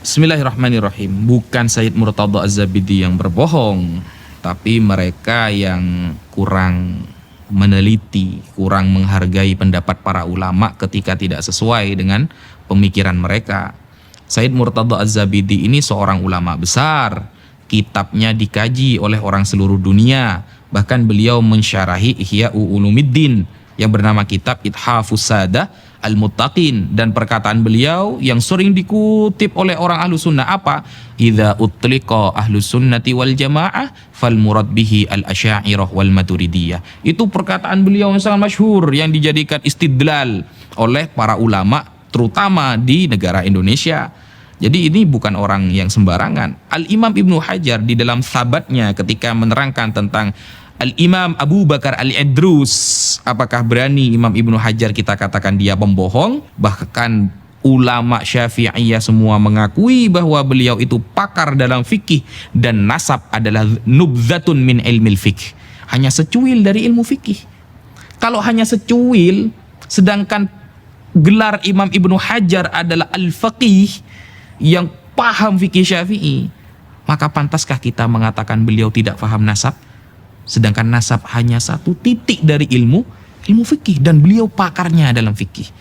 Bismillahirrahmanirrahim. Bukan Sayyid Murtadha Az-Zabidi yang berbohong, tapi mereka yang kurang meneliti, kurang menghargai pendapat para ulama ketika tidak sesuai dengan pemikiran mereka. Sayyid Murtadha Az-Zabidi ini seorang ulama besar. Kitabnya dikaji oleh orang seluruh dunia. Bahkan beliau mensyarahi Ihya'u Ulumuddin yang bernama kitab Ithafus Sadah Al-Muttaqin, dan perkataan beliau yang sering dikutip oleh orang ahlu sunnah apa? Idza utliqa ahlu sunnati wal jamaah fal murad bihi al asy'ariyah wal maturidiyah. Itu perkataan beliau yang sangat masyhur yang dijadikan istidlal oleh para ulama terutama di negara Indonesia. Jadi ini bukan orang yang sembarangan. Al-Imam Ibnu Hajar di dalam sabatnya ketika menerangkan tentang Al-Imam Abu Bakar Al-Idrus, apakah berani Imam Ibnu Hajar kita katakan dia pembohong? Bahkan ulama Syafi'iyah semua mengakui bahwa beliau itu pakar dalam fikih, dan nasab adalah nubzatun min ilmil fikih, hanya secuil dari ilmu fikih. Kalau hanya secuil, sedangkan gelar Imam Ibnu Hajar adalah al-faqih yang paham fikih Syafi'i, maka pantaskah kita mengatakan beliau tidak paham nasab? Sedangkan nasab hanya satu titik dari ilmu fikih, dan beliau pakarnya dalam fikih.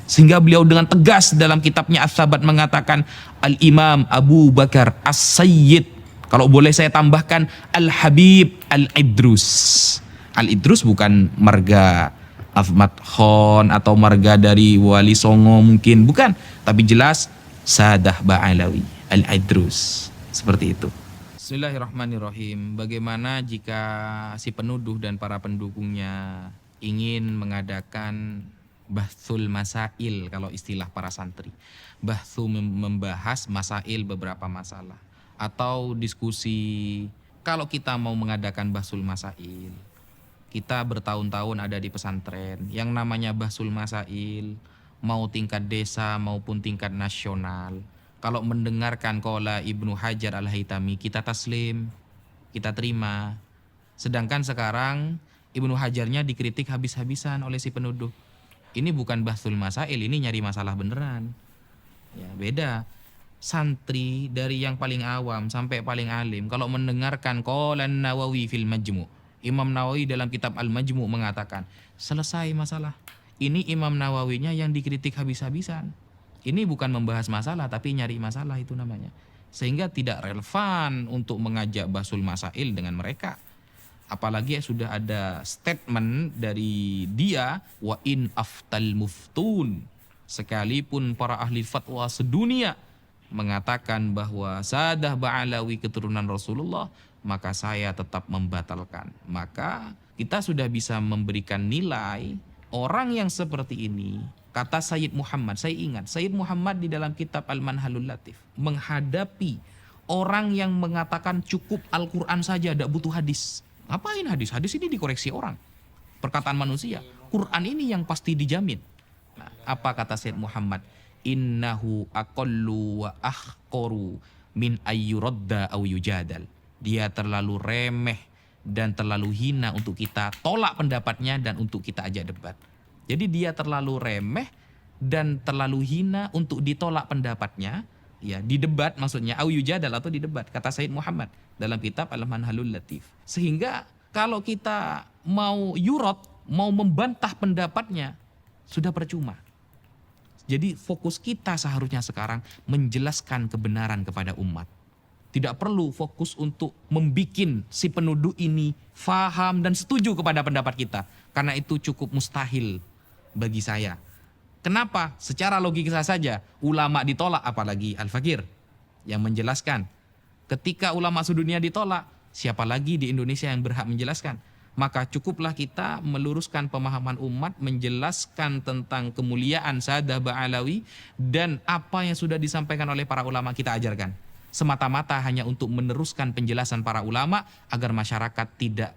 Sehingga beliau dengan tegas dalam kitabnya As-Sabat mengatakan Al-Imam Abu Bakar As-Sayyid, kalau boleh saya tambahkan Al-Habib Al-Idrus. Al-Idrus bukan marga Ahmad Khan atau marga dari Wali Songo mungkin, bukan, tapi jelas Sadah Ba'alawi Al-Idrus, seperti itu. Bismillahirrahmanirrahim. Bagaimana jika si penuduh dan para pendukungnya ingin mengadakan bahsul masail, kalau istilah para santri. Bahsu membahas masail, beberapa masalah. Atau diskusi. Kalau kita mau mengadakan bahsul masail, kita bertahun-tahun ada di pesantren. Yang namanya bahsul masail, mau tingkat desa maupun tingkat nasional, kalau mendengarkan qala Ibnu Hajar Al-Haytami, kita taslim, kita terima. Sedangkan sekarang Ibnu Hajarnya dikritik habis-habisan oleh si penuduh. Ini bukan bahsul masail, ini nyari masalah beneran. Ya, beda. Santri dari yang paling awam sampai paling alim, kalau mendengarkan qala Nawawi fil Majmu', Imam Nawawi dalam kitab Al-Majmu' mengatakan, selesai masalah. Ini Imam Nawawinya yang dikritik habis-habisan. Ini bukan membahas masalah, tapi nyari masalah, itu namanya. Sehingga tidak relevan untuk mengajak bahsul masail dengan mereka. Apalagi sudah ada statement dari dia, wa in aftal muftun, sekalipun para ahli fatwa sedunia mengatakan bahwa Sadah Ba'alawi keturunan Rasulullah, maka saya tetap membatalkan. Maka kita sudah bisa memberikan nilai orang yang seperti ini. Kata Sayyid Muhammad, saya ingat Sayyid Muhammad di dalam kitab Al-Manhalul Latif menghadapi orang yang mengatakan cukup Al-Quran saja, tidak butuh hadis. Ngapain hadis? Hadis ini dikoreksi orang, perkataan manusia. Quran ini yang pasti dijamin. Nah, apa kata Sayyid Muhammad? Innahu aqallu wa ahqaru min ayyuradda aw yujadal. Dia terlalu remeh dan terlalu hina untuk kita tolak pendapatnya dan untuk kita ajak debat. Jadi dia terlalu remeh dan terlalu hina untuk ditolak pendapatnya, ya, di debat maksudnya, au yujadal atau di debat, kata Sayyid Muhammad dalam kitab Al-Manhalul Latif. Sehingga kalau kita mau yurot, mau membantah pendapatnya, sudah percuma. Jadi fokus kita seharusnya sekarang menjelaskan kebenaran kepada umat. Tidak perlu fokus untuk membikin si penuduh ini faham dan setuju kepada pendapat kita, karena itu cukup mustahil bagi saya. Kenapa? Secara logika saja, ulama ditolak, apalagi Al-Fakir yang menjelaskan. Ketika ulama sedunia ditolak, siapa lagi di Indonesia yang berhak menjelaskan? Maka cukuplah kita meluruskan pemahaman umat, menjelaskan tentang kemuliaan Sadah Ba'alawi, dan apa yang sudah disampaikan oleh para ulama kita ajarkan. Semata-mata hanya untuk meneruskan penjelasan para ulama agar masyarakat tidak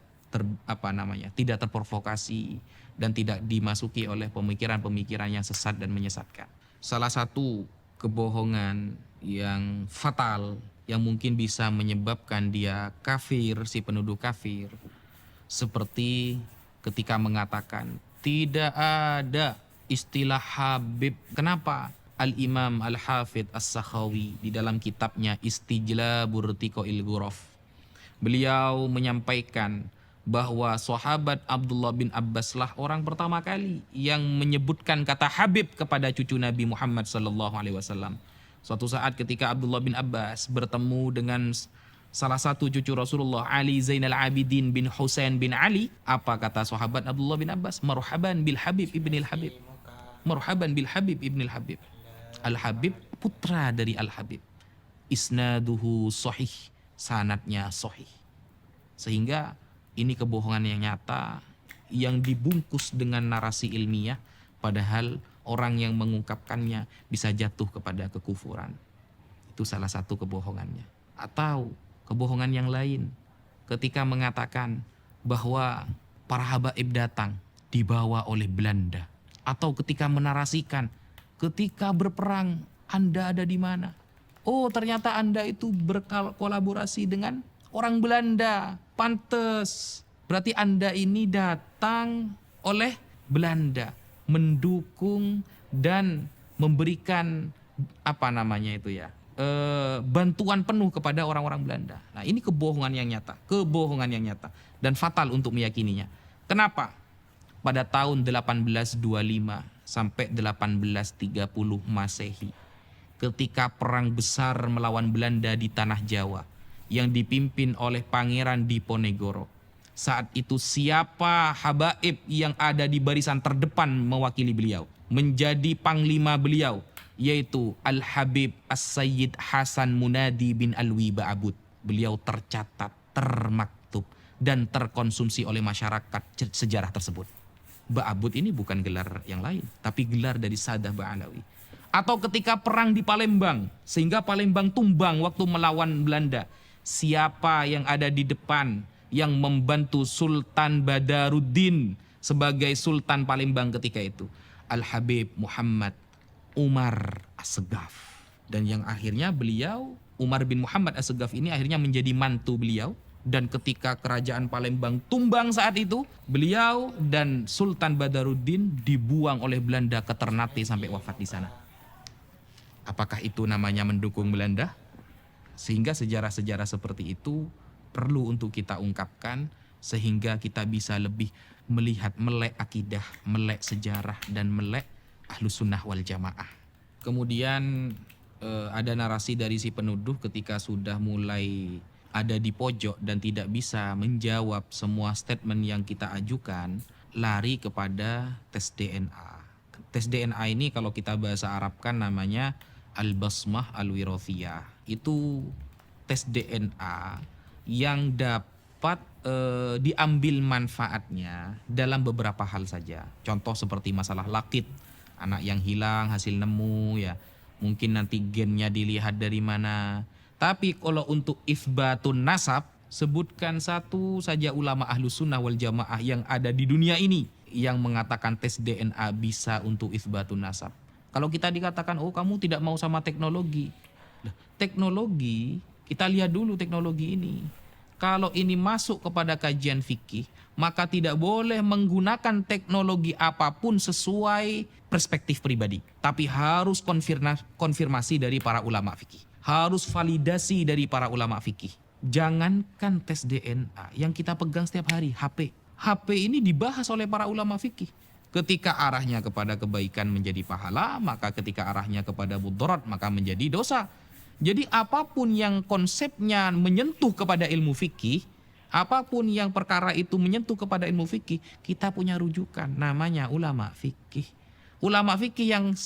tidak terprovokasi dan tidak dimasuki oleh pemikiran-pemikiran yang sesat dan menyesatkan. Salah satu kebohongan yang fatal yang mungkin bisa menyebabkan dia kafir, si penuduh kafir, seperti ketika mengatakan tidak ada istilah Habib. Kenapa? Al-Imam Al-Hafidh As-Sakhawi di dalam kitabnya Istijlabur Tiqail Ghuraf. Beliau menyampaikan bahwa sahabat Abdullah bin Abbas lah orang pertama kali yang menyebutkan kata Habib kepada cucu Nabi Muhammad sallallahu alaihi wasallam. Suatu saat ketika Abdullah bin Abbas bertemu dengan salah satu cucu Rasulullah, Ali Zainal Abidin bin Husain bin Ali, apa kata sahabat Abdullah bin Abbas? Marhaban bil Habib ibnil Habib. Marhaban bil Habib ibnil Habib. Al-Habib putra dari Al-Habib. Isnaduhu sahih, sanadnya sahih. Sehingga ini kebohongan yang nyata yang dibungkus dengan narasi ilmiah, padahal orang yang mengungkapkannya bisa jatuh kepada kekufuran. Itu salah satu kebohongannya. Atau kebohongan yang lain ketika mengatakan bahwa para habaib datang dibawa oleh Belanda, atau ketika menarasikan ketika berperang Anda ada di mana? Oh, ternyata Anda itu berkolaborasi dengan orang Belanda. Pantes. Berarti Anda ini datang oleh Belanda, mendukung dan memberikan bantuan penuh kepada orang-orang Belanda. Nah, ini kebohongan yang nyata dan fatal untuk meyakininya. Kenapa? Pada tahun 1825 sampai 1830 Masehi, ketika perang besar melawan Belanda di tanah Jawa yang dipimpin oleh Pangeran Diponegoro, saat itu siapa habaib yang ada di barisan terdepan mewakili beliau, menjadi panglima beliau, yaitu Al-Habib As-Sayyid Hasan Munadi bin Alwi Ba'abud. Beliau tercatat, termaktub, dan terkonsumsi oleh masyarakat sejarah tersebut. Ba'abud ini bukan gelar yang lain, tapi gelar dari Sadah Ba'alawi. Atau ketika perang di Palembang, sehingga Palembang tumbang waktu melawan Belanda, siapa yang ada di depan yang membantu Sultan Badaruddin sebagai Sultan Palembang ketika itu? Al-Habib Muhammad Umar As-Segaf. Dan yang akhirnya beliau, Umar bin Muhammad As-Segaf ini akhirnya menjadi mantu beliau. Dan ketika kerajaan Palembang tumbang saat itu, beliau dan Sultan Badaruddin dibuang oleh Belanda ke Ternate sampai wafat di sana. Apakah itu namanya mendukung Belanda? Sehingga sejarah-sejarah seperti itu perlu untuk kita ungkapkan, sehingga kita bisa lebih melihat, melek akidah, melek sejarah, dan melek Ahlus Sunnah wal Jamaah. Kemudian ada narasi dari si penuduh ketika sudah mulai ada di pojok dan tidak bisa menjawab semua statement yang kita ajukan, lari kepada tes DNA. Tes DNA ini kalau kita bahasa Arabkan namanya Al-Basmah Al-Wirathiyah. Itu tes DNA yang dapat diambil manfaatnya dalam beberapa hal saja. Contoh seperti masalah lakit, anak yang hilang hasil nemu ya. Mungkin nanti gennya dilihat dari mana. Tapi kalau untuk itsbatun nasab, sebutkan satu saja ulama Ahlus Sunnah wal Jamaah yang ada di dunia ini yang mengatakan tes DNA bisa untuk itsbatun nasab. Kalau kita dikatakan, oh kamu tidak mau sama teknologi. Teknologi, kita lihat dulu teknologi ini. Kalau ini masuk kepada kajian fikih, maka tidak boleh menggunakan teknologi apapun sesuai perspektif pribadi. Tapi harus konfirmasi dari para ulama fikih. Harus validasi dari para ulama fikih. Jangankan tes DNA yang kita pegang setiap hari, HP. HP ini dibahas oleh para ulama fikih. Ketika arahnya kepada kebaikan menjadi pahala, maka ketika arahnya kepada mudarat maka menjadi dosa. Jadi apapun yang konsepnya menyentuh kepada ilmu fikih, apapun yang perkara itu menyentuh kepada ilmu fikih, kita punya rujukan namanya ulama fikih. Ulama fikih yang